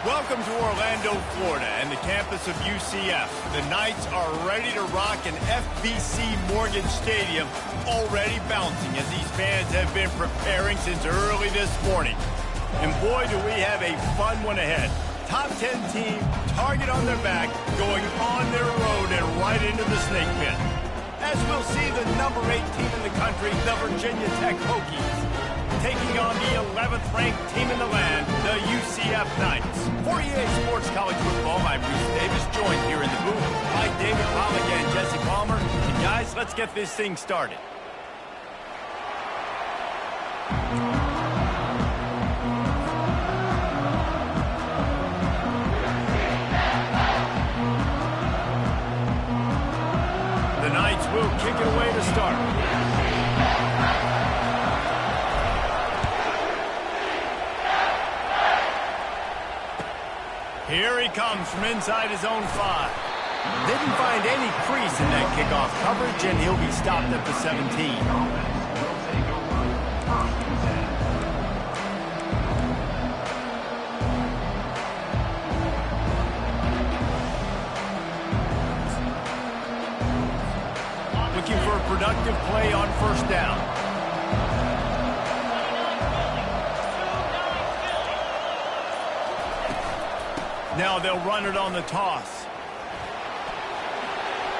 Welcome to Orlando, Florida, and the campus of UCF. The Knights are ready to rock an FBC Mortgage Stadium, already bouncing as these fans have been preparing since early this morning. And boy, do we have a fun one ahead. Top 10 team, target on their back, going on their road and right into the snake pit. As we'll see the number 8 team in the country, the Virginia Tech Hokies, taking on the 11th ranked team in the land, the UCF Knights. For EA Sports College Football, I'm Reese Davis, joined here in the booth by David Pollack and Jesse Palmer. And guys, let's get this thing started. The Knights will kick it away to start. Here he comes from inside his own 5. Didn't find any crease in that kickoff coverage, and he'll be stopped at the 17. Looking for a productive play on first down. Now they'll run it on the toss.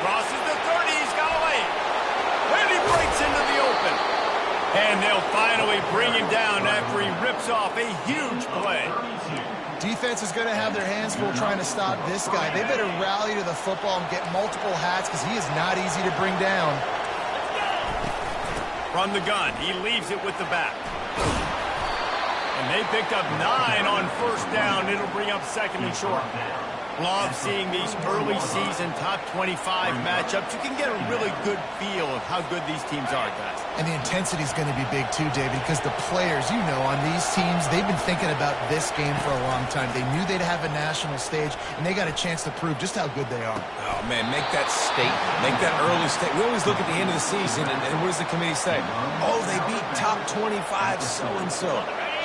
Crosses the 30, he's got away. And he breaks into the open. And they'll finally bring him down after he rips off a huge play. Defense is going to have their hands full trying to stop this guy. They better rally to the football and get multiple hats because he is not easy to bring down. From the gun, he leaves it with the back. And they picked up 9 on first down. It'll bring up second and short. Love seeing these early season top 25 matchups. You can get a really good feel of how good these teams are, guys. And the intensity is going to be big too, David, because the players, you know, on these teams, they've been thinking about this game for a long time. They knew they'd have a national stage, and they got a chance to prove just how good they are. Oh, man, make that statement. Make that early statement. We always look at the end of the season, and what does the committee say? Oh, they beat top 25 so-and-so.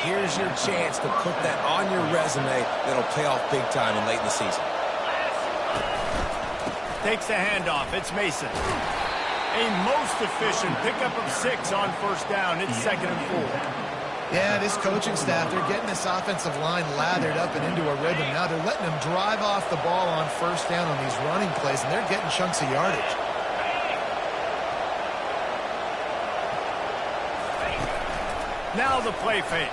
Here's your chance to put that on your resume that'll pay off big time and late in the season. Takes the handoff. It's Mason. A most efficient pickup of 6 on first down. It's second and 4. Yeah, this coaching staff, they're getting this offensive line lathered up and into a rhythm. Now they're letting them drive off the ball on first down on these running plays, and they're getting chunks of yardage. Now the play fake.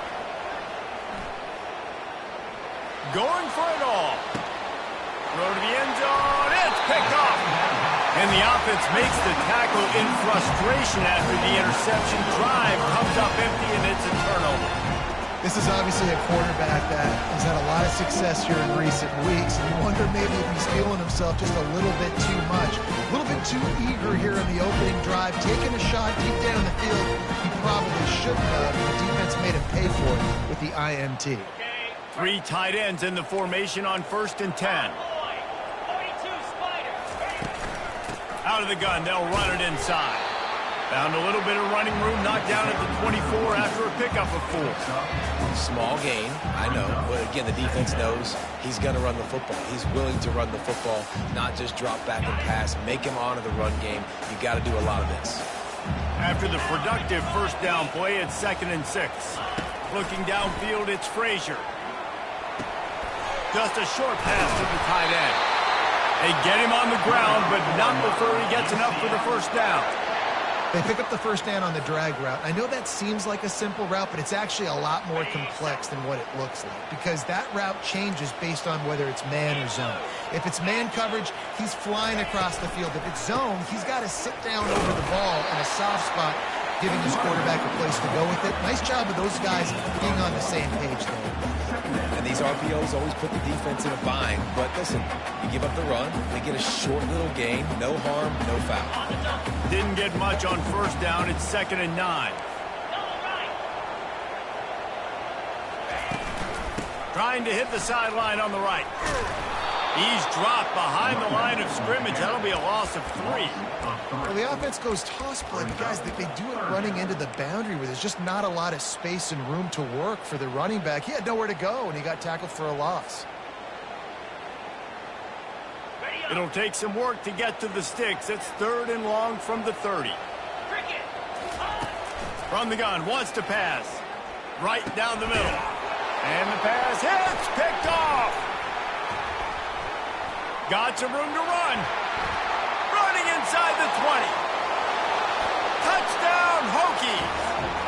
Going for it all. Throw to the end zone. It's picked off. And the offense makes the tackle in frustration after the interception. Drive comes up empty, and it's a turnover. This is obviously a quarterback that has had a lot of success here in recent weeks. And you wonder maybe if he's feeling himself just a little bit too much. A little bit too eager here in the opening drive. Taking a shot deep down the field he probably shouldn't have. The defense made him pay for it with the INT. 3 tight ends in the formation on first and 10. Out of the gun, they'll run it inside. Found a little bit of running room, knocked down at the 24 after a pickup of 4. Small gain, I know. But again, the defense knows he's going to run the football. He's willing to run the football, not just drop back and pass. Make him honor the run game. You got to do a lot of this. After the productive first down play, it's second and 6. Looking downfield, it's Frazier. Just a short pass to the tight end. They get him on the ground, but not before he gets enough for the first down. They pick up the first down on the drag route. I know that seems like a simple route, but it's actually a lot more complex than what it looks like because that route changes based on whether it's man or zone. If it's man coverage, he's flying across the field. If it's zone, he's got to sit down over the ball in a soft spot, giving his quarterback a place to go with it. Nice job of those guys being on the same page there. And these RPOs always put the defense in a bind. But listen, you give up the run, they get a short little gain, no harm, no foul. Didn't get much on first down. It's second and 9. Trying to hit the sideline on the right. He's dropped behind the line of scrimmage. That'll be a loss of 3. Well, the offense goes toss play, but guys, they do it running into the boundary where there's just not a lot of space and room to work for the running back. He had nowhere to go, and he got tackled for a loss. It'll take some work to get to the sticks. It's 3rd and long from the 30. From the gun, wants to pass. Right down the middle. And the pass hits, picked off. Got some room to run. Running inside the 20. Touchdown, Hokies.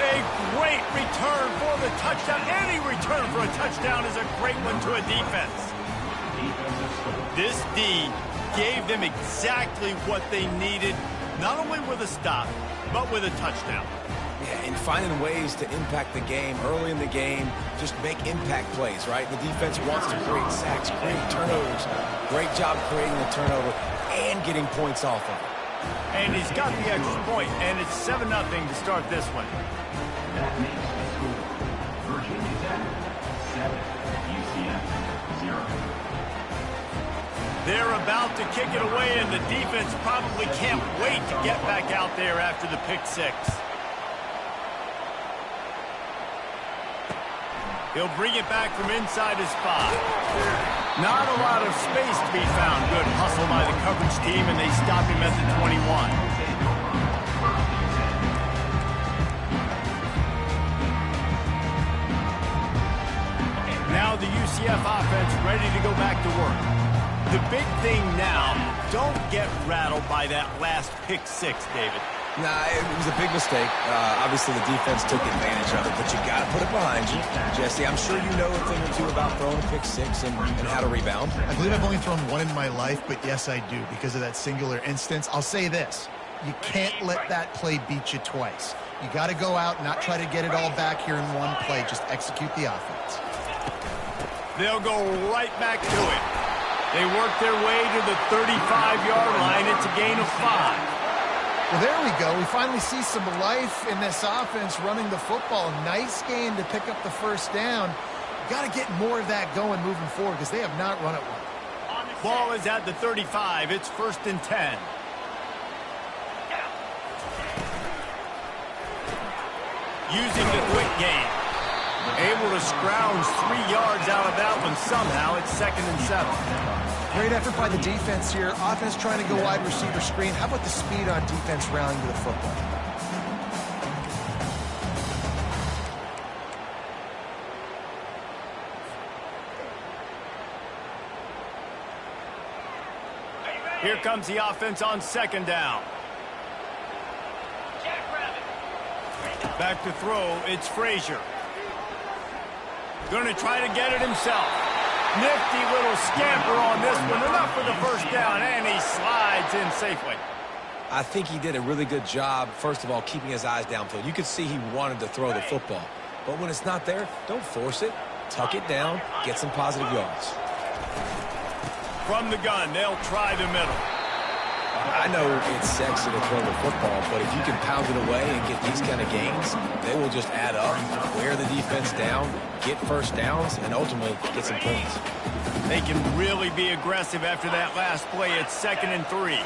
A great return for the touchdown. Any return for a touchdown is a great one to a defense. This D gave them exactly what they needed, not only with a stop, but with a touchdown. Yeah, and finding ways to impact the game early in the game, just make impact plays, right? The defense wants to create sacks, create turnovers. Great job creating the turnover and getting points off of it. And he's got the extra point, and it's 7-0 to start this one. That makes the score Virginia Tech 7, UCF 0. They're about to kick it away, and the defense probably can't wait to get back out there after the pick six. He'll bring it back from inside his 5. Not a lot of space to be found. Good hustle by the coverage team, and they stop him at the 21. Now the UCF offense ready to go back to work. The big thing now, don't get rattled by that last pick six, David. Nah, it was a big mistake. Obviously, the defense took advantage of it, but you got to put it behind you. Jesse, I'm sure you know a thing or two about throwing a pick six and how to rebound. I believe I've only thrown one in my life, but yes, I do, because of that singular instance. I'll say this. You can't let that play beat you twice. You got to go out and not try to get it all back here in one play. Just execute the offense. They'll go right back to it. They work their way to the 35-yard line. It's a gain of 5. Well, there we go. We finally see some life in this offense running the football. Nice game to pick up the first down. Got to get more of that going moving forward because they have not run it well. Ball is at the 35. It's 1st and 10. Using the quick game. Able to scrounge 3 yards out of that one somehow. It's 2nd and 7. Great effort by the defense here. Offense trying to go wide receiver screen. How about the speed on defense rallying to the football? Here comes the offense on 2nd down. Back to throw. It's Frazier. Going to try to get it himself. Nifty little scamper on this one. Enough for the first down, and he slides in safely. I think he did a really good job, first of all, keeping his eyes downfield. You could see he wanted to throw the football. But when it's not there, don't force it. Tuck it down, get some positive yards. From the gun, they'll try the middle. I know it's sexy to throw the football, but if you can pound it away and get these kind of gains, they will just add up, wear the defense down, get first downs, and ultimately get some points. They can really be aggressive after that last play. It's 2nd and 3.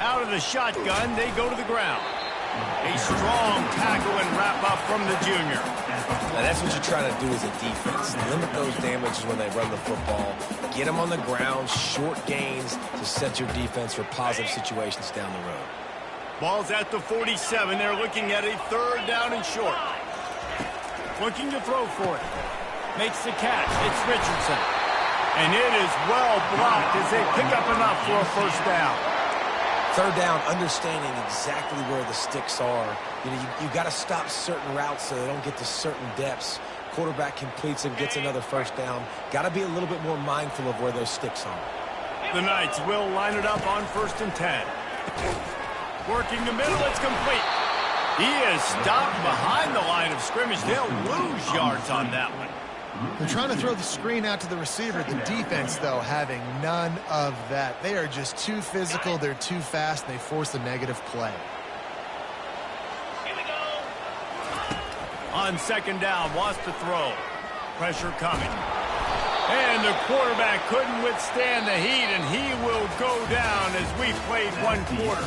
Out of the shotgun, they go to the ground. A strong tackle and wrap up from the junior. Now that's what you're trying to do as a defense. Limit those damages when they run the football. Get them on the ground, short gains to set your defense for positive situations down the road. Ball's at the 47. They're looking at a 3rd down and short. Looking to throw for it. Makes the catch. It's Richardson. And it is well blocked as they pick up enough for a first down. 3rd down, understanding exactly where the sticks are. You know, you got to stop certain routes so they don't get to certain depths. Quarterback completes and gets another first down. Got to be a little bit more mindful of where those sticks are. The Knights will line it up on 1st and 10. Working the middle, it's complete. He is stopped behind the line of scrimmage. They'll lose yards on that one. They're trying to throw the screen out to the receiver. The defense, though, having none of that. They are just too physical. They're too fast, and they force a negative play. On 2nd down, wants to throw. Pressure coming. And the quarterback couldn't withstand the heat, and he will go down as we played 1 quarter.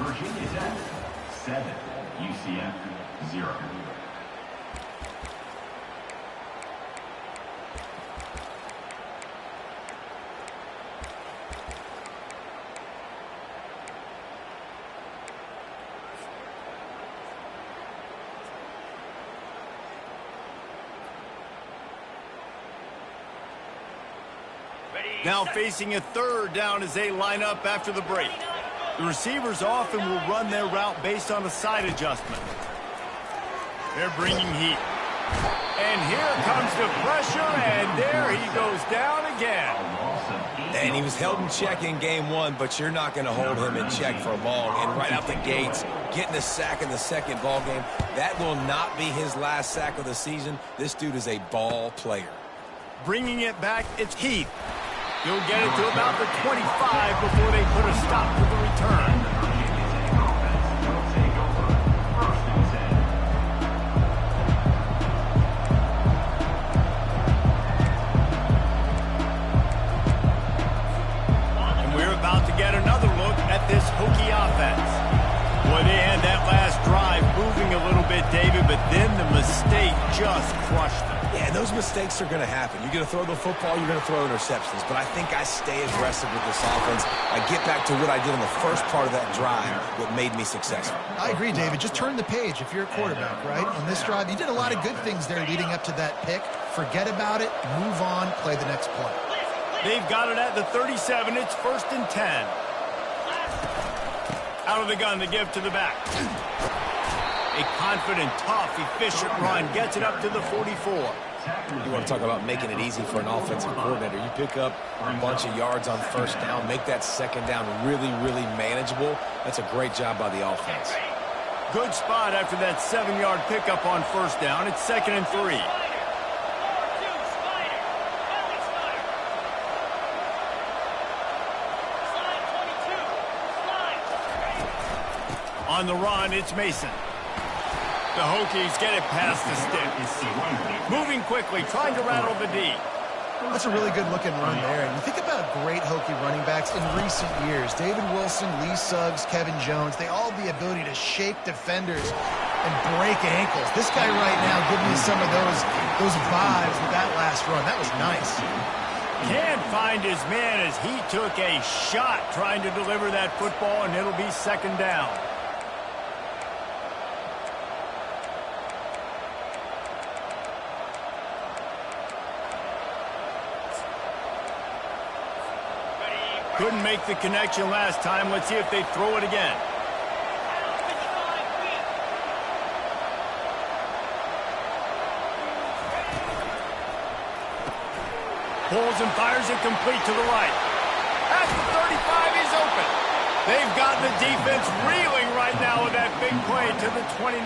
Virginia Tech 7, UCF 0. Now facing a third down as they line up after the break. The receivers often will run their route based on a side adjustment. They're bringing heat. And here comes the pressure, and there he goes down again. And he was held in check in game one, but you're not going to hold him in check for long. And right out the gates, getting a sack in the second ball game, that will not be his last sack of the season. This dude is a ball player. Bringing it back, it's Heath. He'll get it to about the 25 before they put a stop to the return. And we're about to get another look at this Hokie offense. Boy, they had that last drive moving a little bit, David, but then the mistake just crushed them. Yeah, those mistakes are going to happen. You're going to throw the football, you're going to throw interceptions. But I think I stay aggressive with this offense. I get back to what I did in the first part of that drive, what made me successful. I agree, David. Just turn the page if you're a quarterback, right? On this drive, you did a lot of good things there leading up to that pick. Forget about it, move on, play the next play. They've got it at the 37. It's 1st and 10. Out of the gun to give to the back. A confident, tough, efficient run gets it up to the 44. You want to talk about making it easy for an offensive coordinator. You pick up a bunch of yards on first down, make that second down really, really manageable. That's a great job by the offense. Good spot after that 7-yard pickup on first down. It's 2nd and 3. On the run, it's Mason. The Hokies get it past the sticks. Moving quickly, trying to rattle the D. That's a really good-looking run there. And you think about great Hokie running backs in recent years. David Wilson, Lee Suggs, Kevin Jones, they all have the ability to shake defenders and break ankles. This guy right now giving you some of those vibes with that last run. That was nice. Can't find his man as he took a shot trying to deliver that football, and it'll be 2nd down. Couldn't make the connection last time. Let's see if they throw it again. Pulls and fires it complete to the right. At the 35, he's open. They've got the defense reeling right now with that big play to the 29.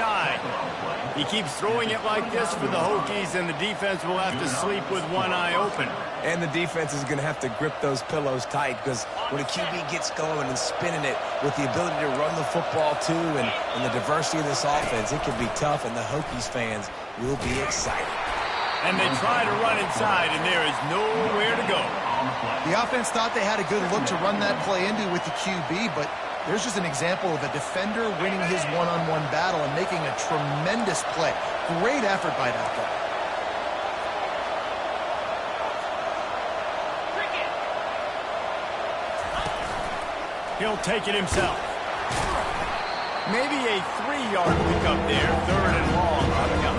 He keeps throwing it like this for the Hokies, and the defense will have to sleep with one eye open. And the defense is going to have to grip those pillows tight, because when a QB gets going and spinning it with the ability to run the football too and the diversity of this offense, it can be tough, and the Hokies fans will be excited. And they try to run inside, and there is nowhere to go. The offense thought they had a good look to run that play into with the QB, but there's just an example of a defender winning his one-on-one battle and making a tremendous play. Great effort by that guy. He'll take it himself. Maybe a 3-yard pickup there, 3rd and long coming up.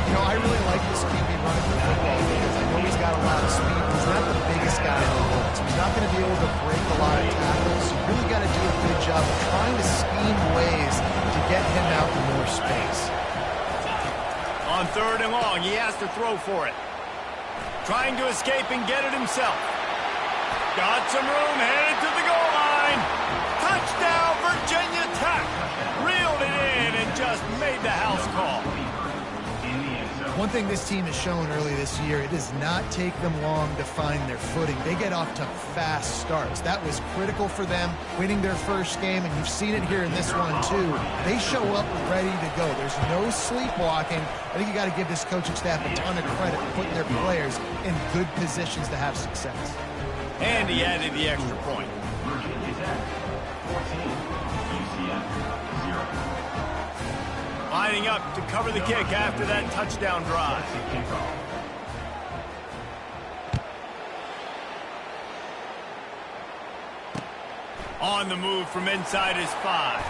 You know, I really like this QB running the football because I know he's got a lot of speed. He's not the biggest guy in the world, so he's not going to be able to break a lot of tackles. So you really got to do a good job of trying to scheme ways to get him out in more space. On 3rd and long, he has to throw for it. Trying to escape and get it himself. Got some room, headed to the goal line. Touchdown, Virginia Tech. Reeled it in and just made the house call. One thing this team has shown early this year, it does not take them long to find their footing. They get off to fast starts. That was critical for them, winning their first game, and you've seen it here in this one too. They show up ready to go. There's no sleepwalking. I think you got to give this coaching staff a ton of credit for putting their players in good positions to have success. And he added the extra point. Virginia Tech, 14. UCF, 0. Lining up to cover the kick after that touchdown drive. On the move from inside his 5.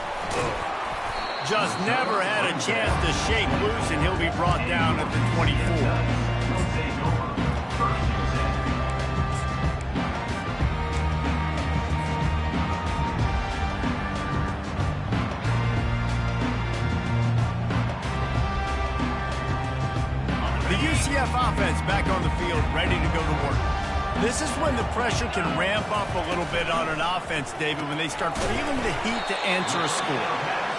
Just never had a chance to shake loose, and he'll be brought down at the 24. The UCF offense back on the field, ready to go to work. This is when the pressure can ramp up a little bit on an offense, David, when they start feeling the heat to answer a score.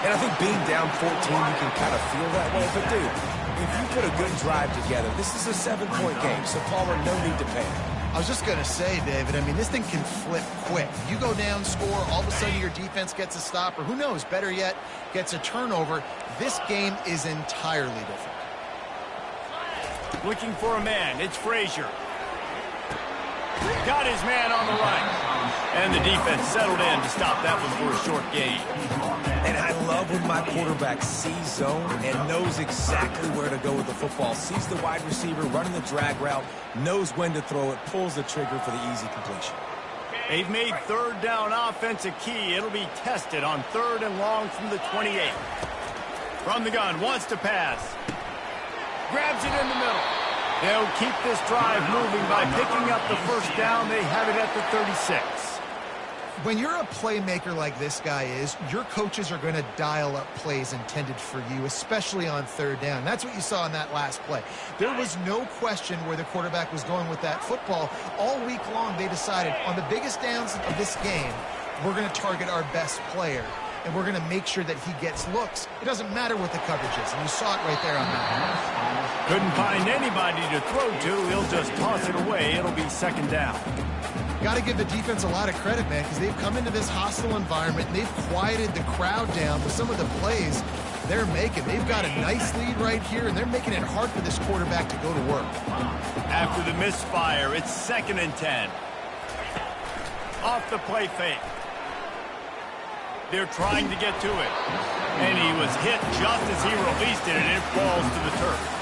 And I think being down 14, you can kind of feel that way. But, dude, if you put a good drive together, this is a 7-point game, so Palmer, no need to panic. I was just going to say, David, I mean, this thing can flip quick. You go down, score, all of a sudden your defense gets a stop, or who knows, better yet, gets a turnover. This game is entirely different. Looking for a man. It's Frazier. Got his man on the right. And the defense settled in to stop that one for a short gain. And I love when my quarterback sees zone and knows exactly where to go with the football. Sees the wide receiver running the drag route, knows when to throw it, pulls the trigger for the easy completion. They've made third down offense a key. It'll be tested on 3rd and long from the 28. From the gun, wants to pass. Grabs it in the middle. They'll keep this drive moving by picking up the first down. They have it at the 36. When you're a playmaker like this guy is, your coaches are going to dial up plays intended for you, especially on 3rd down. That's what you saw in that last play. There was no question where the quarterback was going with that football. All week long, they decided on the biggest downs of this game, we're going to target our best player, and we're going to make sure that he gets looks. It doesn't matter what the coverage is, and you saw it right there on that. Couldn't find anybody to throw to. He'll just toss it away. It'll be 2nd down. Got to give the defense a lot of credit, man, because they've come into this hostile environment, and they've quieted the crowd down with some of the plays they're making. They've got a nice lead right here, and they're making it hard for this quarterback to go to work. After the misfire, it's 2nd and 10. Off the play fake. They're trying to get to it. And he was hit just as he released it, and it falls to the turf.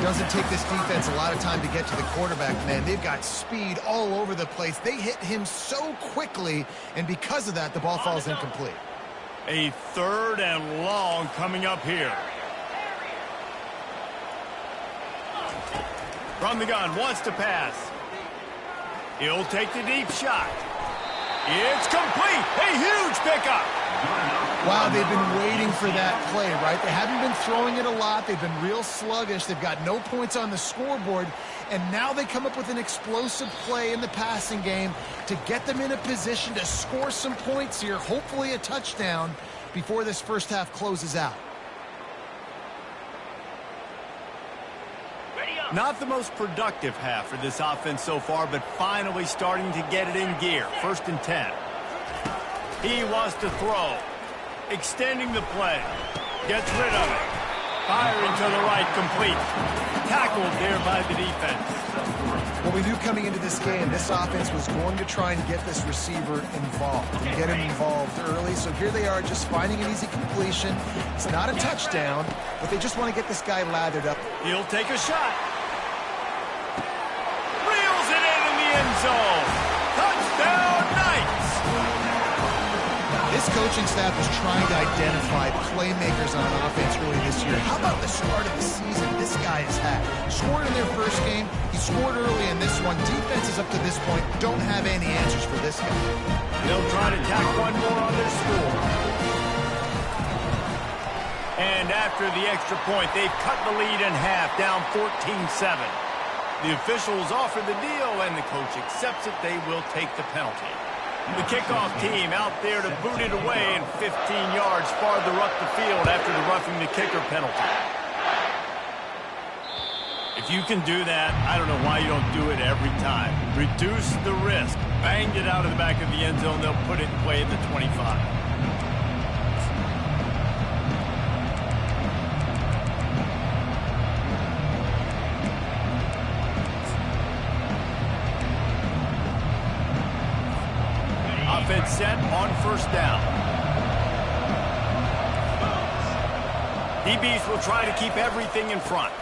Doesn't take this defense a lot of time to get to the quarterback, man. They've got speed all over the place. They hit him so quickly, and because of that, the ball falls incomplete. A 3rd and long coming up here. From the gun, wants to pass. He'll take the deep shot. It's complete. A huge pickup. Wow, they've been waiting for that play, right? They haven't been throwing it a lot. They've been real sluggish. They've got no points on the scoreboard. And now they come up with an explosive play in the passing game to get them in a position to score some points here, hopefully a touchdown, before this first half closes out. Not the most productive half for this offense so far, but finally starting to get it in gear. 1st and 10. He wants to throw. Extending the play. Gets rid of it. Firing to the right, complete. Tackled there by the defense. Well, we knew coming into this game, this offense was going to try and get this receiver involved and get him involved early. So here they are just finding an easy completion. It's not a touchdown, but they just want to get this guy lathered up. He'll take a shot. Reels it in the end zone. Touchdown, Knights. This coaching staff is trying to identify playmakers on offense early this year. How about the start of the season this guy has had? Scored in their first game. He scored early in this one. Defenses up to this point don't have any answers for this guy. They'll try to tack one more on their score. And after the extra point, they've cut the lead in half, down 14-7. The officials offer the deal, and the coach accepts it. They will take the penalty. The kickoff team out there to boot it away, and 15 yards farther up the field after the roughing the kicker penalty. If you can do that, I don't know why you don't do it every time. Reduce the risk. Banged it out of the back of the end zone. They'll put it in play at the 25. Offense set on 1st down. DBs will try to keep everything in front.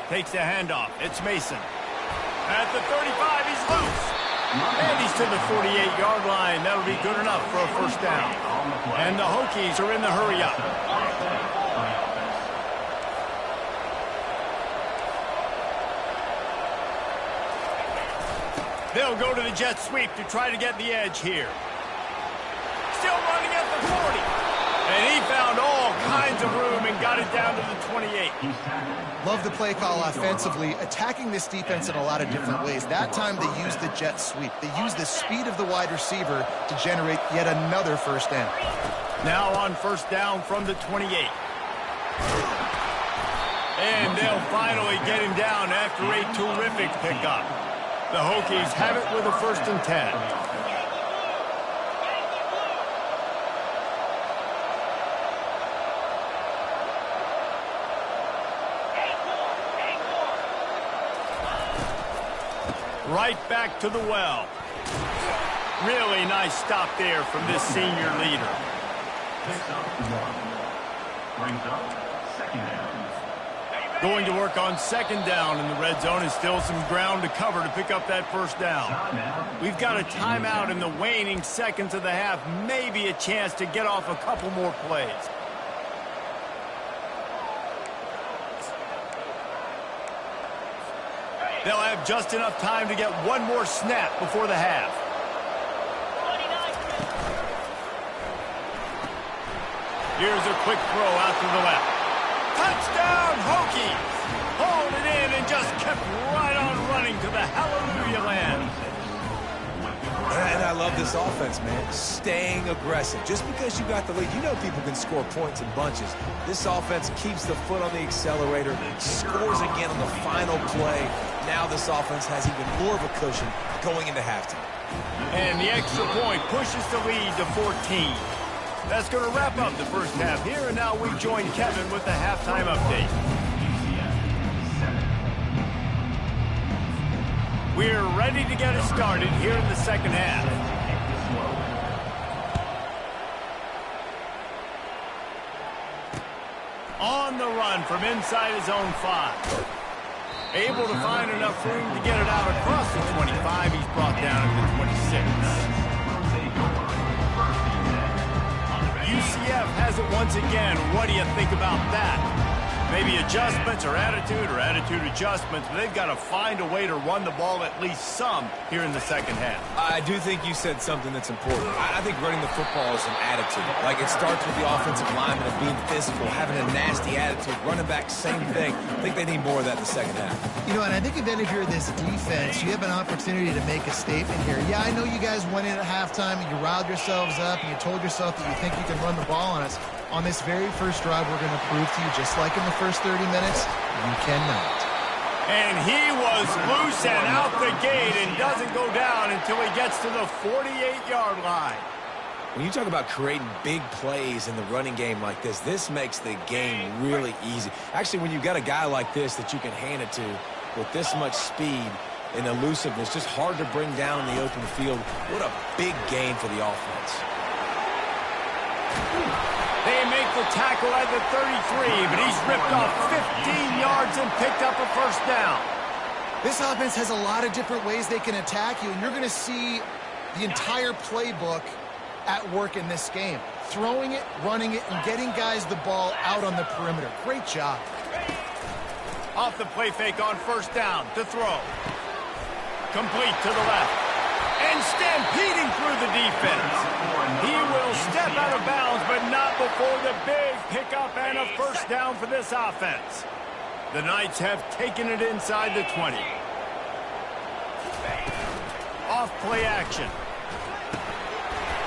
Takes the handoff. It's Mason. At the 35, he's loose. And he's to the 48-yard line. That'll be good enough for a 1st down. And the Hokies are in the hurry-up. They'll go to the jet sweep to try to get the edge here. Still running at the 40. And he found all kinds of room and got it down to the 28. Love the play call offensively, attacking this defense in a lot of different ways. That time they used the jet sweep. They used the speed of the wide receiver to generate yet another first down. Now on first down from the 28. And they'll finally get him down after a terrific pickup. The Hokies have it with a 1st and 10. Right back to the well. Really nice stop there from this senior leader. Brings up 2nd down. Going to work on 2nd down in the red zone, and still some ground to cover to pick up that first down. We've got a timeout in the waning seconds of the half, maybe a chance to get off a couple more plays. They'll have just enough time to get one more snap before the half. Here's a quick throw out to the left. Touchdown, Hokies! Hauled it in and just kept right on running to the hallelujah land. And I love this offense, man. Staying aggressive. Just because you got the lead, you know people can score points in bunches. This offense keeps the foot on the accelerator, scores again on the final play. Now this offense has even more of a cushion going into halftime. And the extra point pushes the lead to 14. That's going to wrap up the first half here, and now we join Kevin with the halftime update. We're ready to get it started here in the second half. On the run from inside his own 5. Able to find enough room to get it out across the 25. He's brought down to the 26. UCF has it once again. What do you think about that? Maybe adjustments or attitude adjustments, but they've got to find a way to run the ball at least some here in the second half. I do think you said something that's important. I think running the football is an attitude. Like, it starts with the offensive lineman of being physical, having a nasty attitude. Running back, same thing. I think they need more of that in the second half. You know, and I think then if you're this defense, you have an opportunity to make a statement here. Yeah, I know you guys went in at halftime and you riled yourselves up and you told yourself that you think you can run the ball on us. On this very first drive, we're going to prove to you, just like in the first 30 minutes, you cannot. And he was loose and out the gate and doesn't go down until he gets to the 48-yard line. When you talk about creating big plays in the running game like this makes the game really easy. Actually, when you've got a guy like this that you can hand it to with this much speed and elusiveness, just hard to bring down in the open field, what a big gain for the offense. They make the tackle at the 33, but he's ripped off 15 yards and picked up a first down. This offense has a lot of different ways they can attack you, and you're going to see the entire playbook at work in this game. Throwing it, running it, and getting guys the ball out on the perimeter. Great job. Off the play fake on first down to throw. Complete to the left. And stampeding through the defense. He will step out of bounds, but not before the big pickup and a first down for this offense. The Knights have taken it inside the 20. Off play action.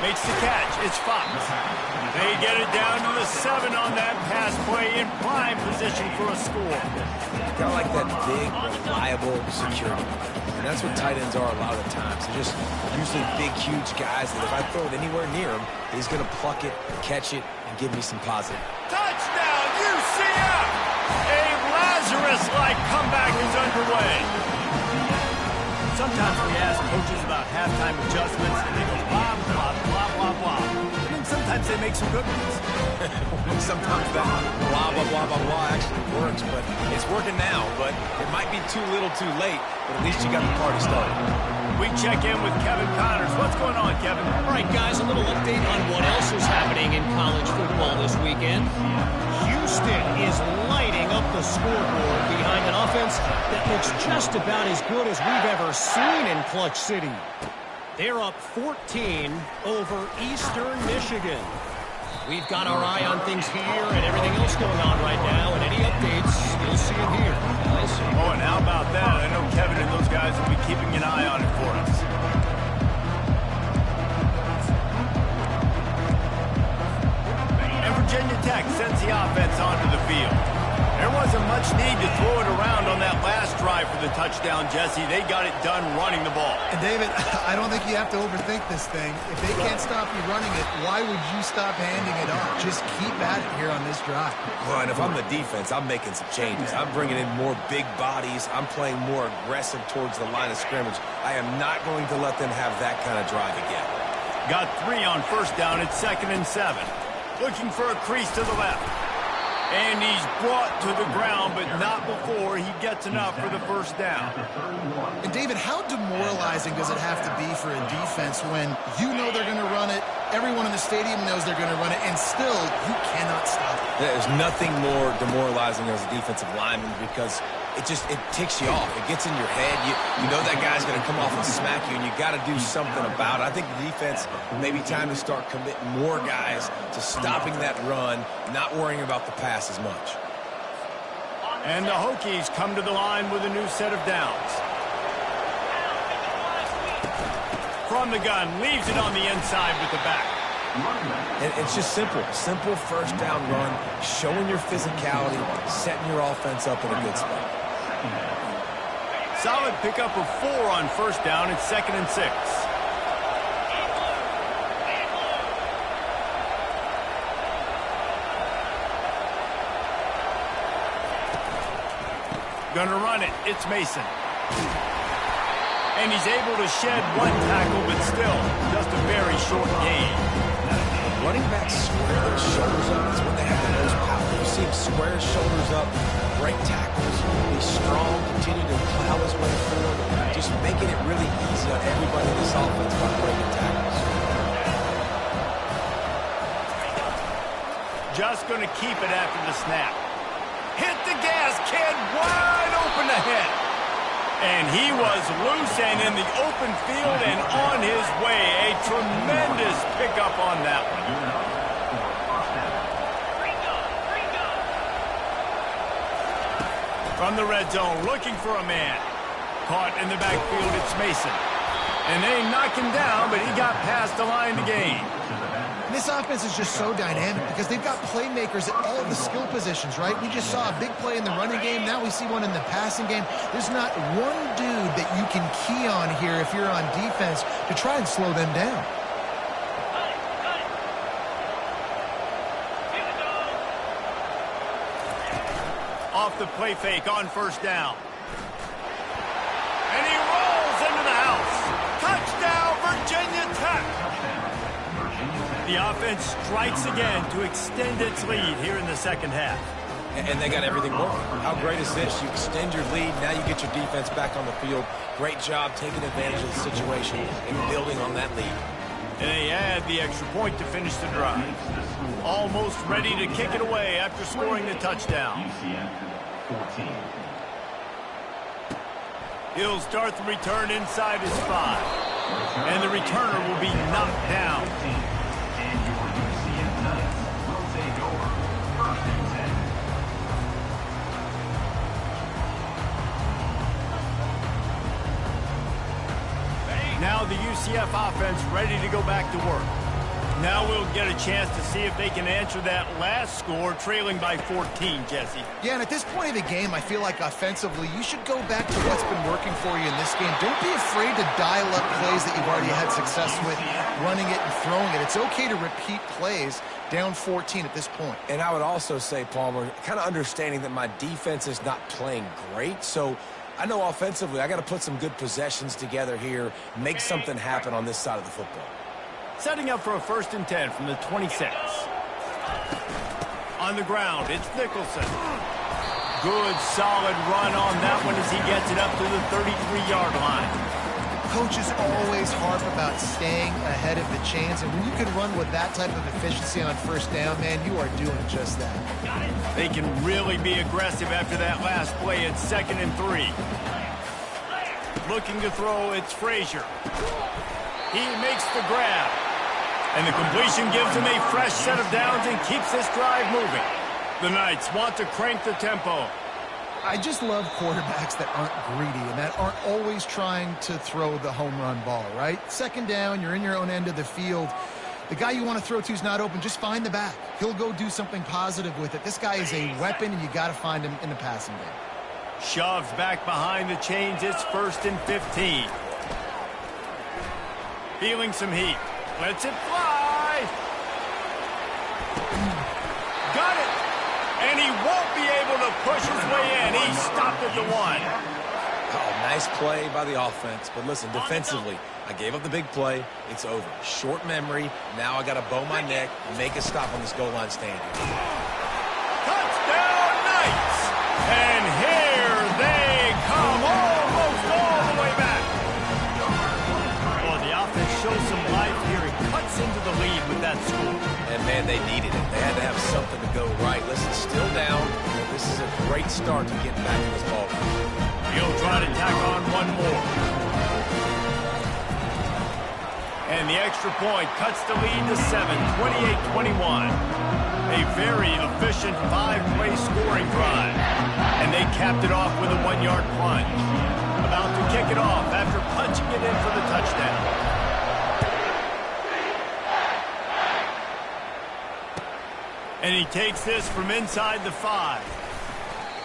Makes the catch. It's Fox. They get it down to the 7 on that pass play in prime position for a score. Kind of like that big, reliable security. And that's what tight ends are a lot of the times. They're just usually big, huge guys that if I throw it anywhere near him, he's going to pluck it, catch it, and give me some positive. Touchdown, UCF! A Lazarus-like comeback is underway. Sometimes we ask coaches about halftime adjustments, and they go blah, blah, blah, blah, blah. And then sometimes they make some good ones. Sometimes that blah, blah, blah, blah, blah actually works, but it's working now. But it might be too little too late, but at least you got the party started. We check in with Kevin Connors. What's going on, Kevin? All right, guys, a little update on what else is happening in college football this weekend. Houston is lighting up the scoreboard behind an offense that looks just about as good as we've ever seen in Clutch City. They're up 14 over Eastern Michigan. We've got our eye on things here and everything else going on right now, and any updates, you'll see it here. Oh, and how about that? I know Kevin and those guys will be keeping an eye on it for us. And Virginia Tech sends the offense onto the field. There wasn't much need to throw it around on that last drive for the touchdown, Jesse. They got it done running the ball. And David, I don't think you have to overthink this thing. If they can't stop you running it, why would you stop handing it off? Just keep at it here on this drive. Well, and if I'm the defense, I'm making some changes. I'm bringing in more big bodies. I'm playing more aggressive towards the line of scrimmage. I am not going to let them have that kind of drive again. Got 3 on first down. It's 2nd and 7. Looking for a crease to the left. And he's brought to the ground, but not before he gets enough for the first down. And David, how demoralizing does it have to be for a defense when you know they're going to run it, everyone in the stadium knows they're going to run it, and still you cannot stop it? There's nothing more demoralizing as a defensive lineman because it ticks you off. It gets in your head. You know that guy's going to come off and smack you, and you got to do something about it. I think the defense may be time to start committing more guys to stopping that run, not worrying about the pass as much. And the Hokies come to the line with a new set of downs. From the gun, leaves it on the inside with the back. And it's just simple first down run, showing your physicality, setting your offense up in a good spot. Solid pickup of 4 on first down. It's 2nd and 6. Gonna run it. It's Mason. And he's able to shed 1 tackle, but still just a very short gain. Running backs square their shoulders up is when they have the most power. You see him square his shoulders up, break tackles, be strong, continue to plow his way forward, just making it really easy on everybody in this offense by breaking tackles. Just going to keep it after the snap. Hit the gas, kid, wide open ahead. And he was loose and in the open field and on his way. A tremendous pickup on that one. From the red zone, looking for a man. Caught in the backfield, it's Mason. And they knock him down, but he got past the line to gain. And this offense is just so dynamic because they've got playmakers at all of the skill positions, right? We just saw a big play in the running game. Now we see one in the passing game. There's not one dude that you can key on here if you're on defense to try and slow them down. Off the play fake on first down. And he rolls into the house. Touchdown, Virginia Tech. The offense strikes again to extend its lead here in the second half. And they got everything working. How great is this? You extend your lead, now you get your defense back on the field. Great job taking advantage of the situation and building on that lead. And they add the extra point to finish the drive. Almost ready to kick it away after scoring the touchdown. UCF 14. He'll start the return inside his 5. And the returner will be knocked down. And your UCF Knights will take over 1st and 10. Now the UCF offense ready to go back to work. Now we'll get a chance to see if they can answer that last score, trailing by 14, Jesse. Yeah, and at this point of the game, I feel like offensively, you should go back to what's been working for you in this game. Don't be afraid to dial up plays that you've already had success with, running it and throwing it. It's okay to repeat plays down 14 at this point. And I would also say, Palmer, kind of understanding that my defense is not playing great, so I know offensively I got to put some good possessions together here, make something happen on this side of the football. Setting up for a 1st and 10 from the 26. On the ground, it's Nicholson. Good, solid run on that one as he gets it up to the 33-yard line. Coaches always harp about staying ahead of the chains, and when you can run with that type of efficiency on first down, man, you are doing just that. They can really be aggressive after that last play. It's 2nd and 3. Looking to throw, it's Frazier. He makes the grab. And the completion gives them a fresh set of downs and keeps this drive moving. The Knights want to crank the tempo. I just love quarterbacks that aren't greedy and that aren't always trying to throw the home run ball, right? Second down, you're in your own end of the field. The guy you want to throw to is not open. Just find the back. He'll go do something positive with it. This guy is a weapon, and you got to find him in the passing game. Shoves back behind the chains. It's 1st and 15. Feeling some heat. Lets it fly. Got it. And he won't be able to push his way in. He stopped at the 1. Oh, nice play by the offense. But listen, defensively, I gave up the big play. It's over. Short memory. Now I got to bow my neck and make a stop on this goal line stand. Touchdown, Knights! And here they come, almost all the way back. Well, the offense shows some life here. It cuts into the lead with that score. And, man, they needed it. They had to have something to go right. Listen, still down, but this is a great start to getting back to this ball game. He'll try to tack on one more. And the extra point cuts the lead to 7, 28-21. A very efficient 5-play scoring drive. And they capped it off with a 1-yard plunge. About to kick it off after punching it in for the touchdown. And he takes this from inside the 5.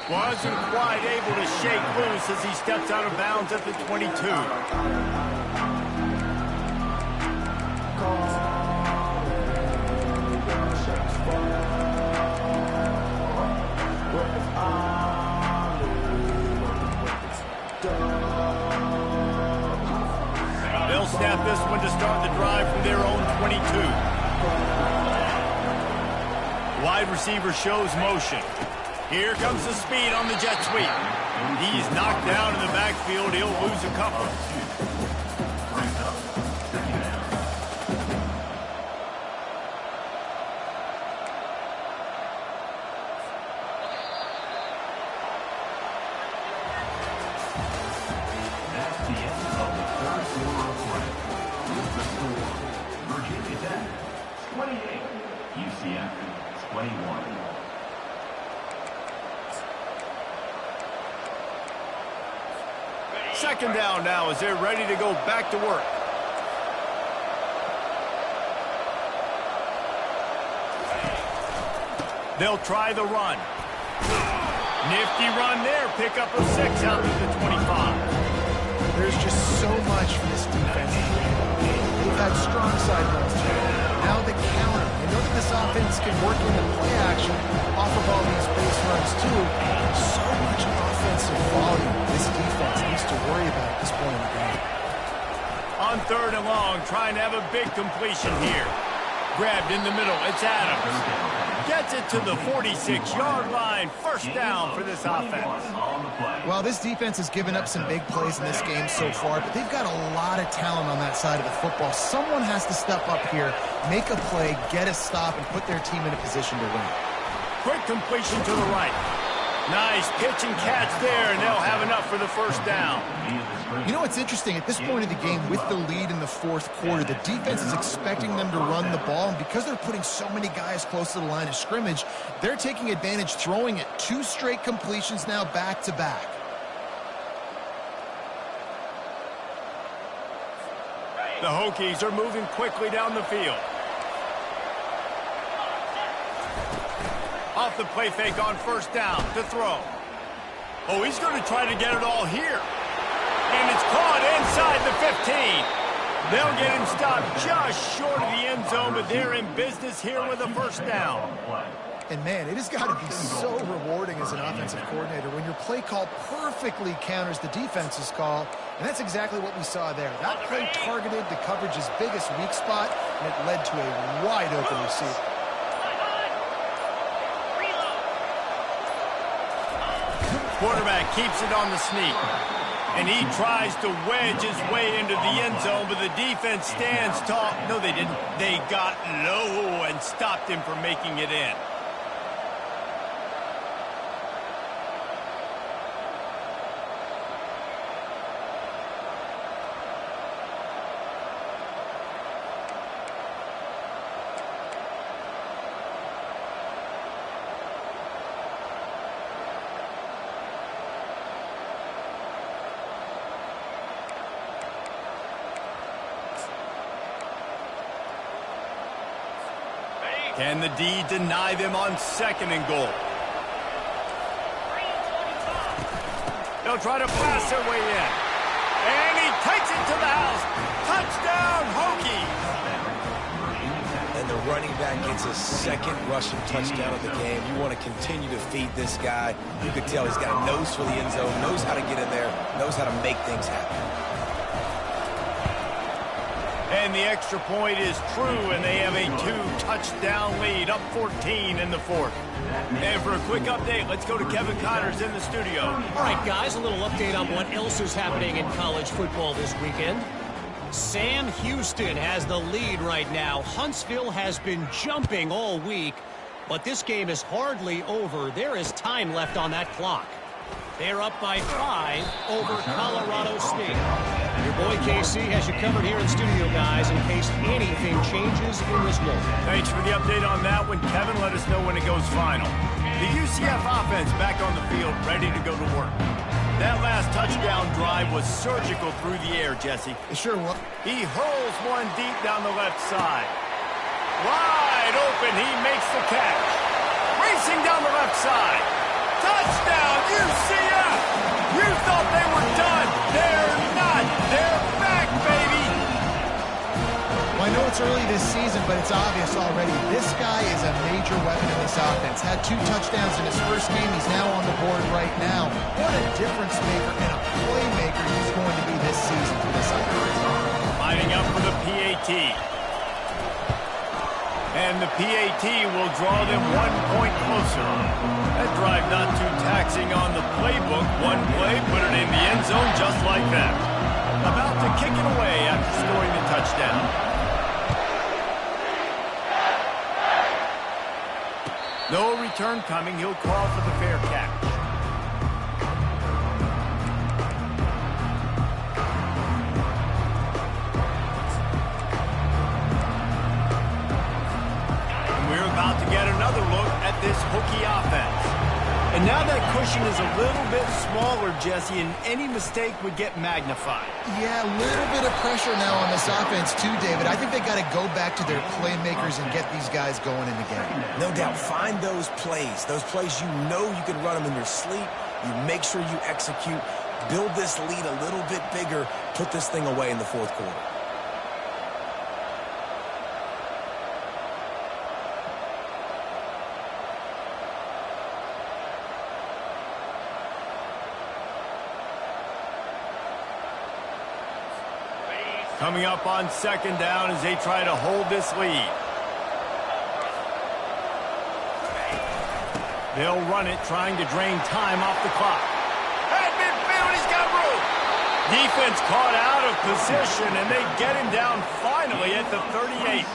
Wasn't quite able to shake loose as he steps out of bounds at the 22. They'll snap this one to start the drive from their own 22. Wide receiver shows motion. Here comes the speed on the jet sweep. He's knocked down in the backfield. He'll lose a couple. That's the end of the third quarter of play. With the score, Virginia Tech 28, UCF 21. Second down now as they're ready to go back to work. They'll try the run. Nifty run there. Pick up a 6 out to the 25. There's just so much for this defense. They've had strong side runs today. Now the counter. You know that this offense can work in the play action off of all these base runs too. So much offensive volume this defense needs to worry about at this point in the game. On 3rd and long, trying to have a big completion here. Grabbed in the middle. It's Adams. Gets it to the 46-yard line. First down for this offense. Well, this defense has given up some big plays in this game so far, but they've got a lot of talent on that side of the football. Someone has to step up here, make a play, get a stop, and put their team in a position to win. Quick completion to the right. Nice pitch and catch there, and they'll have enough for the first down. You know what's interesting? At this point of the game, with the lead in the 4th quarter, the defense is expecting them to run the ball, and because they're putting so many guys close to the line of scrimmage, they're taking advantage, throwing it 2 straight completions now back-to-back. The Hokies are moving quickly down the field. Off the play fake on first down to throw. Oh, he's going to try to get it all here. And it's caught inside the 15. They'll get him stopped just short of the end zone, but they're in business here with a first down. And, man, it has got to be so rewarding as an offensive coordinator when your play call perfectly counters the defense's call, and that's exactly what we saw there. That play targeted the coverage's biggest weak spot, and it led to a wide-open receiver. Quarterback keeps it on the sneak. And he tries to wedge his way into the end zone, but the defense stands tall. No, they didn't. They got low and stopped him from making it in. Can the D deny them on 2nd and goal? They'll try to blast their way in. And he takes it to the house. Touchdown, Hokies! And the running back gets his 2nd rushing touchdown of the game. You want to continue to feed this guy. You could tell he's got a nose for the end zone, knows how to get in there, knows how to make things happen. And the extra point is true, and they have a 2-touchdown lead, up 14 in the 4th. And for a quick update, let's go to Kevin Connors in the studio. All right, guys, a little update on what else is happening in college football this weekend. Sam Houston has the lead right now. Huntsville has been jumping all week, but this game is hardly over. There is time left on that clock. They're up by 5 over Colorado State. Your boy KC has you covered here in studio, guys, in case anything changes in this one. Thanks for the update on that one, Kevin. Let us know when it goes final. The UCF offense back on the field, ready to go to work. That last touchdown drive was surgical through the air, Jesse. It sure was. He hurls one deep down the left side. Wide open, he makes the catch. Racing down the left side. Touchdown, UCF! You thought they were done. They're not. They're back, baby! Well, I know it's early this season, but it's obvious already. This guy is a major weapon in this offense. Had 2 touchdowns in his first game. He's now on the board right now. What a difference maker and a playmaker he's going to be this season for this offense. Lining up for the PAT. And the PAT will draw them 1 point closer. That drive not too taxing on the playbook. One play, put it in the end zone just like that. About to kick it away after scoring the touchdown. No return coming. He'll call for the fair catch. We're about to get another look at this Hokie offense. And now that cushion is a little bit smaller, Jesse, and any mistake would get magnified. Yeah, a little bit of pressure now on this offense too, David. I think they got to go back to their playmakers and get these guys going in the game. No doubt. Find those plays you know you can run them in your sleep. You make sure you execute. Build this lead a little bit bigger. Put this thing away in the 4th quarter. Coming up on 2nd down as they try to hold this lead. They'll run it, trying to drain time off the clock. At midfield, he's got room. Defense caught out of position, and they get him down finally at the 38.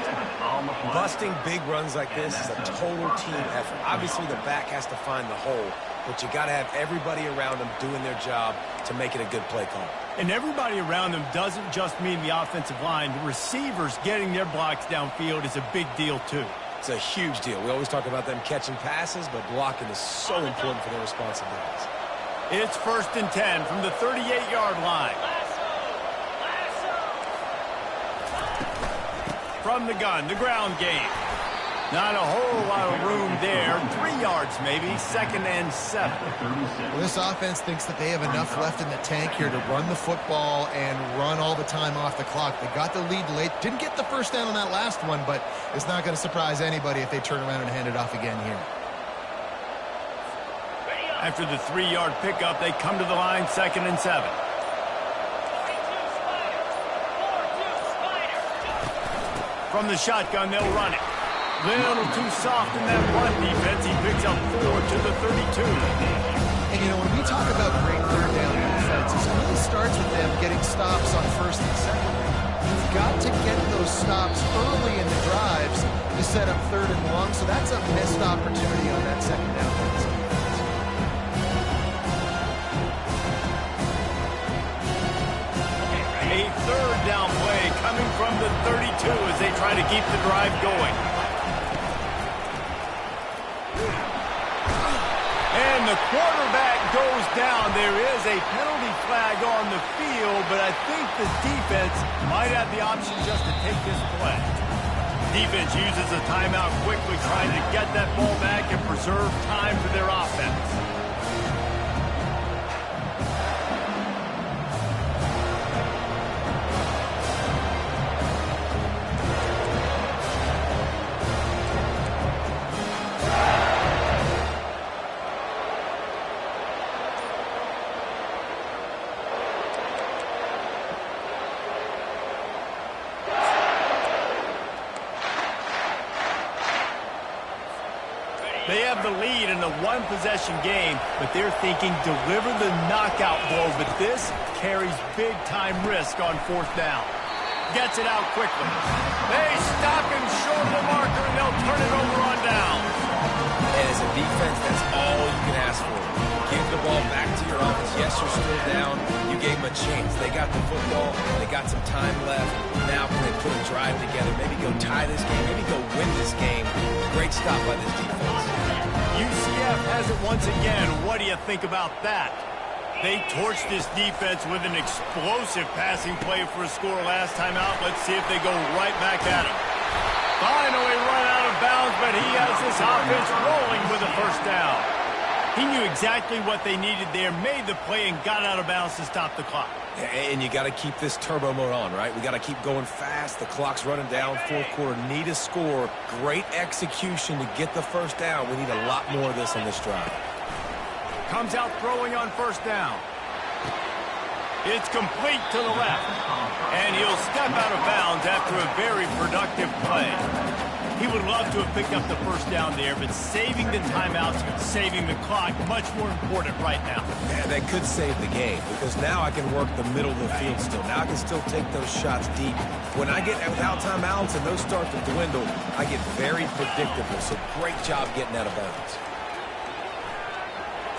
Busting big runs like this is a total team effort. Obviously, the back has to find the hole, but you got to have everybody around them doing their job to make it a good play call. And everybody around them doesn't just mean the offensive line. The receivers getting their blocks downfield is a big deal, too. It's a huge deal. We always talk about them catching passes, but blocking is so important for their responsibilities. It's 1st and 10 from the 38-yard line. From the gun, the ground game. Not a whole lot of room there. 3 yards maybe, 2nd and 7. Well, this offense thinks that they have enough left in the tank here to run the football and run all the time off the clock. They got the lead late. Didn't get the first down on that last one, but it's not going to surprise anybody if they turn around and hand it off again here. After the 3-yard pickup, they come to the line, 2nd and 7. From the shotgun, they'll run it. Little too soft in that run defense. He picks up 4 to the 32. And, you know, when we talk about great third down defenses, it really starts with them getting stops on 1st and 2nd. You've got to get those stops early in the drives to set up 3rd and long, so that's a missed opportunity on that 2nd down. A 3rd down play coming from the 32 as they try to keep the drive going. And the quarterback goes down. There is a penalty flag on the field, but I think the defense might have the option just to take this play. defense uses a timeout quickly, trying to get that ball back and preserve time for their offense. They have the lead in the one-possession game, but they're thinking deliver the knockout blow, but this carries big-time risk on fourth down. Gets it out quickly. They stop him short of the marker, and they'll turn it over on down. And as a defense, that's all you can ask for. Give the ball back to your offense. Yes, you're still down. You gave them a chance. They got the football. They got some time left. Now can they put a drive together? Maybe go tie this game. Maybe go win this game. Great stop by this defense. UCF has it once again. What do you think about that? They torched this defense with an explosive passing play for a score last time out. Let's see if they go right back at him. Finally run out of bounds, but he has this offense rolling with a first down. He knew exactly what they needed there, made the play, and got out of bounds to stop the clock. And you got to keep this turbo mode on, right? We got to keep going fast. The clock's running down. Fourth quarter, need a score. Great execution to get the first down. We need a lot more of this on this drive. Comes out throwing on first down. It's complete to the left. And he'll step out of bounds after a very productive play. He would love to have picked up the first down there, but saving the timeouts, saving the clock, much more important right now. Yeah, that could save the game, because now I can work the middle of the field still. Now I can still take those shots deep. When I get without timeouts and those start to dwindle, I get very predictable. So great job getting out of bounds.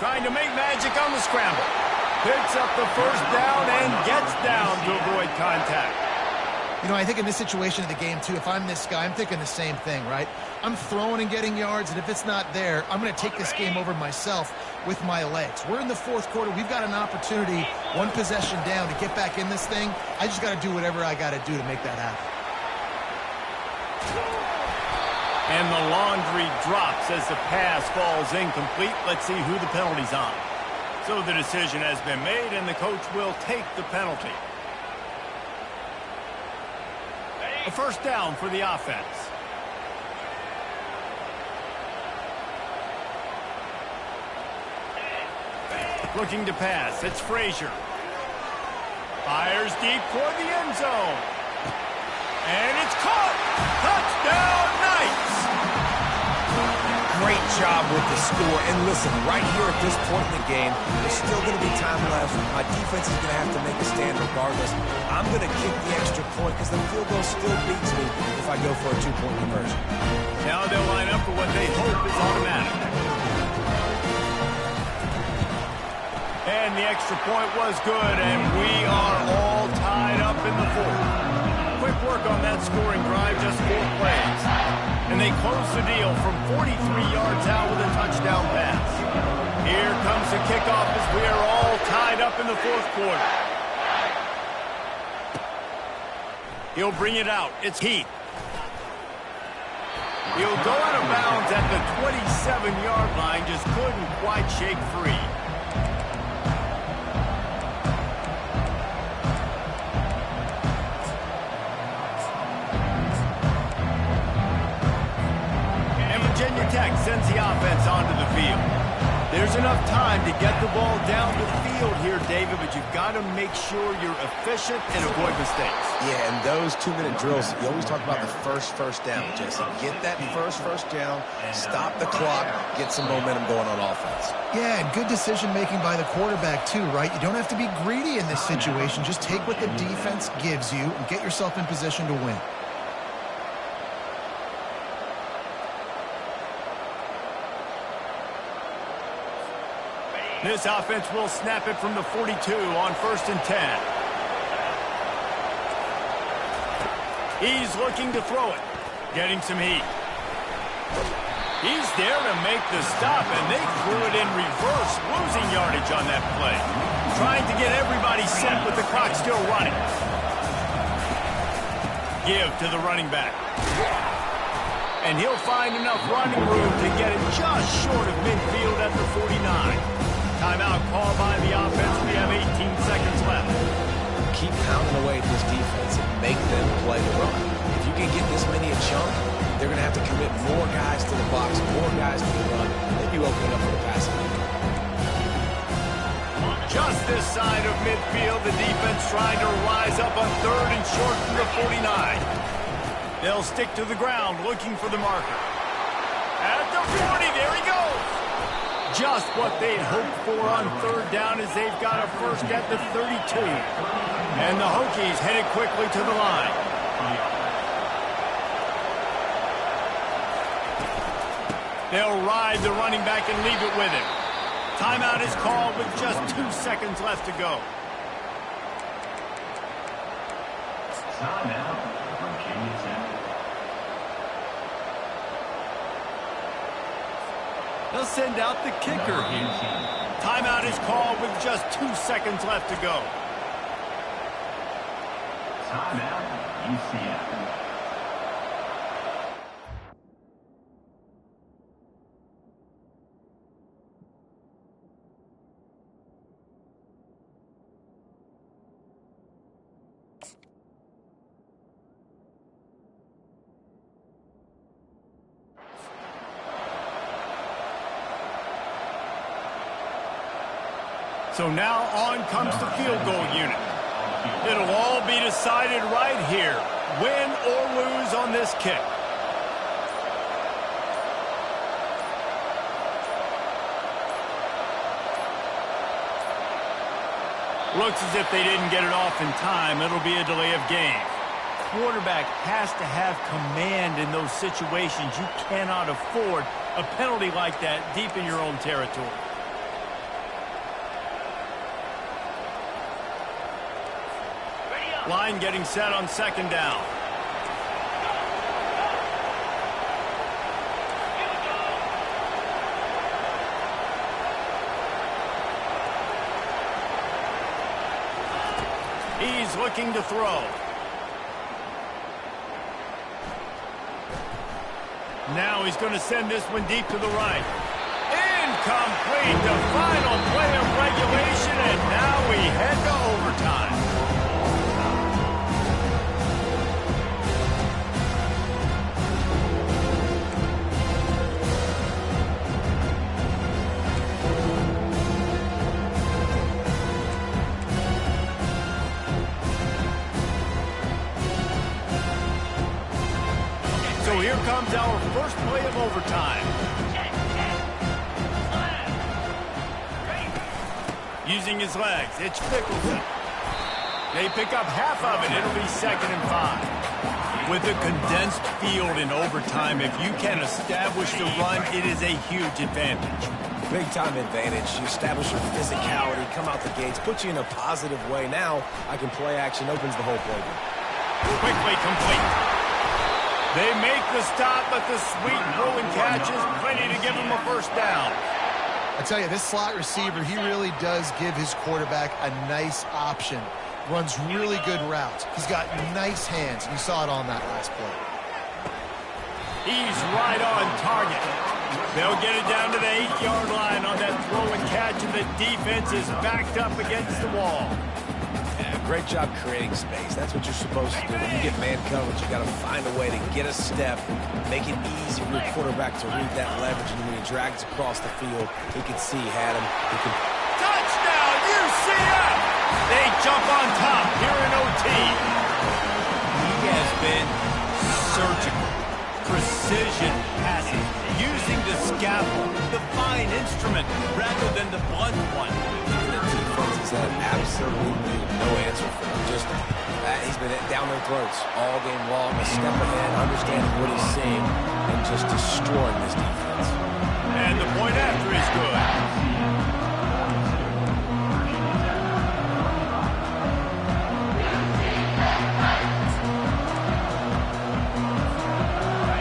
Trying to make magic on the scramble. Picks up the first down and gets down to avoid contact. You know, I think in this situation of the game, too, if I'm this guy, I'm thinking the same thing, right? I'm throwing and getting yards, and if it's not there, I'm going to take this game over myself with my legs. We're in the fourth quarter. We've got an opportunity, one possession down, to get back in this thing. I just got to do whatever I got to do to make that happen. And the laundry drops as the pass falls incomplete. Let's see who the penalty's on. So the decision has been made, and the coach will take the penalty. A first down for the offense. Looking to pass. It's Frazier. Fires deep toward the end zone. And it's caught. Touchdown, Knights. Great job with the score. And listen, right here at this point in the game, there's still going to be time left. My defense is going to have to make a stand regardless. I'm going to kick the extra point because the field goal still beats me if I go for a two-point conversion. Now they'll line up for what they hope is automatic. And the extra point was good, and we are all tied up in the fourth. Quick work on that scoring drive, just 4 plays. And they close the deal from 43 yards out with a touchdown pass. Here comes the kickoff as we are all tied up in the fourth quarter. He'll bring it out. It's Heath. He'll go out of bounds at the 27-yard line. Just couldn't quite shake free. Virginia Tech sends the offense onto the field. There's enough time to get the ball down the field here, David, but you've got to make sure you're efficient and avoid mistakes. Yeah, and those 2-minute drills, you always talk about the first down, Jesse. Get that first down, stop the clock, get some momentum going on offense. Yeah, and good decision-making by the quarterback, too, right? You don't have to be greedy in this situation. Just take what the defense gives you and get yourself in position to win. This offense will snap it from the 42 on 1st and 10. He's looking to throw it. Getting some heat. He's there to make the stop, and they threw it in reverse, losing yardage on that play. Trying to get everybody set with the clock still running. Give to the running back. And he'll find enough running room to get it just short of midfield at the 49. Timeout called by the offense. We have 18 seconds left. Keep pounding away at this defense and make them play the run. If you can get this many a chunk, they're going to have to commit more guys to the box, more guys to the run. Maybe open up for the passing game. Just this side of midfield, the defense trying to rise up on third and short from the 49. They'll stick to the ground looking for the marker. At the 40, there he goes. Just what they'd hoped for on third down as they've got a first at the 32. And the Hokies headed quickly to the line. They'll ride the running back and leave it with him. Timeout is called with just 2 seconds left to go. Timeout, Virginia Tech. They'll send out the kicker here. Timeout is called with just 2 seconds left to go. Timeout, UCF. So now on comes the field goal unit. It'll all be decided right here, win or lose on this kick. Looks as if they didn't get it off in time. It'll be a delay of game. Quarterback has to have command in those situations. You cannot afford a penalty like that deep in your own territory. Line getting set on second down. He's looking to throw. Now he's going to send this one deep to the right. Incomplete, the final play of regulation, and now we head to overtime. So here comes our first play of overtime. Using his legs, it's Pickleton. They pick up half of it. It'll be 2nd and 5. With a condensed field in overtime, if you can establish the run, it is a huge advantage. Big-time advantage. You establish your physicality, come out the gates, put you in a positive way. Now, I can play action, opens the whole playbook. Quickly complete. They make the stop, but the sweet rolling catch is plenty to give them a first down. I tell you, this slot receiver, he really does give his quarterback a nice option. Runs really good routes. He's got nice hands. You saw it on that last play. He's right on target. They'll get it down to the 8-yard line on that throw and catch, and the defense is backed up against the wall. Great job creating space. That's what you're supposed to do. When you get man coverage, you got to find a way to get a step, make it easy for your quarterback to read that leverage, and when he drags across the field, he can see he had him. He can... Touchdown, UCF! They jump on top here in OT. He has been surgical, precision passing, using the scalpel, the fine instrument, rather than the blunt one. Has had absolutely no answer for him. Just he's been down their throats all game long, a step ahead, understanding what he's seeing, and just destroying this defense. And the point after is good.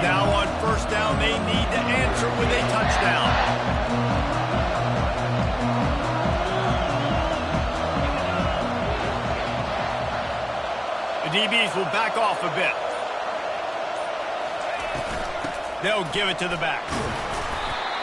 Now on first down, they need to answer with a touchdown. The DBs will back off a bit. They'll give it to the back.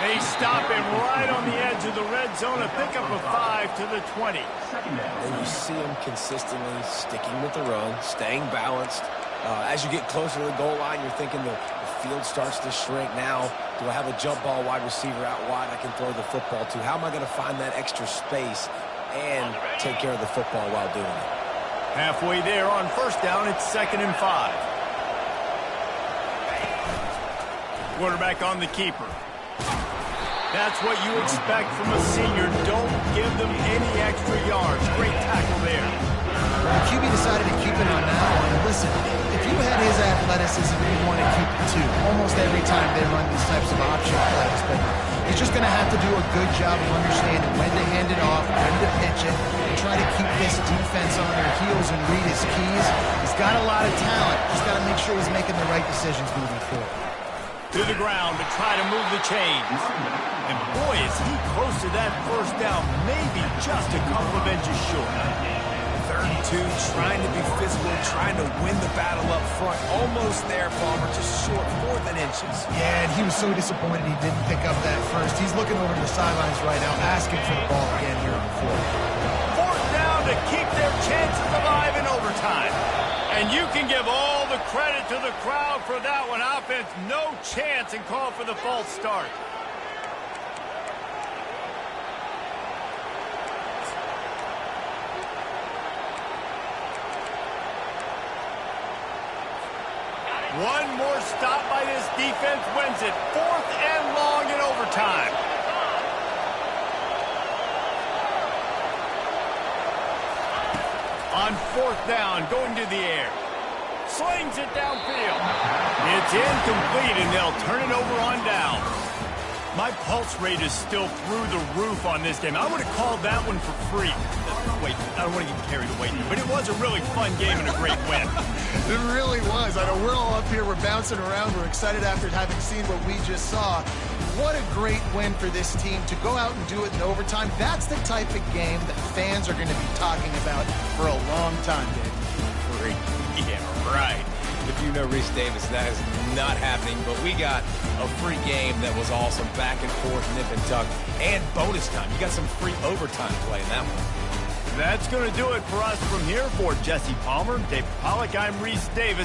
They stop him right on the edge of the red zone. A pickup of 5 to the 20. And you see him consistently sticking with the run, staying balanced. As you get closer to the goal line, you're thinking the field starts to shrink. Now, do I have a jump ball wide receiver out wide I can throw the football to? How am I going to find that extra space and take care of the football while doing it? Halfway there on first down, it's 2nd and 5. Quarterback on the keeper. That's what you expect from a senior. Don't give them any extra yards. Great tackle there. The QB decided to keep it on that one. And listen, if you had his athleticism, you'd want to keep it too. Almost every time they run these types of option plays. But he's just going to have to do a good job of understanding when to hand it off, when to pitch it, and try to keep this defense on their heels and read his keys. He's got a lot of talent. Just got to make sure he's making the right decisions moving forward. To the ground to try to move the chains. And boy, is he close to that first down. Maybe just a couple of inches short. 3rd and 2, trying to be physical, trying to win the battle up front. Almost there, Palmer, just short 4 inches. Yeah, and he was so disappointed he didn't pick up that first. He's looking over to the sidelines right now, asking for the ball again here on 4th. 4th down to keep their chances alive in overtime. And you can give all the credit to the crowd for that one. Offense, no chance, and call for the false start. One more stop by this defense wins it. 4th and long in overtime. On 4th down, going to the air. Slings it downfield. It's incomplete, and they'll turn it over on down. My pulse rate is still through the roof on this game. I would have called that one for free. Wait, I don't want to get carried away here, but it was a really fun game and a great win. It really was. I know we're all up here, we're bouncing around, we're excited after having seen what we just saw. What a great win for this team to go out and do it in overtime. That's the type of game that fans are going to be talking about for a long time, Dave. Free. Yeah, right. If you know Reese Davis, that is not happening, but we got a free game that was awesome. Back and forth, nip and tuck, and bonus time. You got some free overtime play in that one. That's going to do it for us from here. For Jesse Palmer, Dave Pollack, I'm Reese Davis.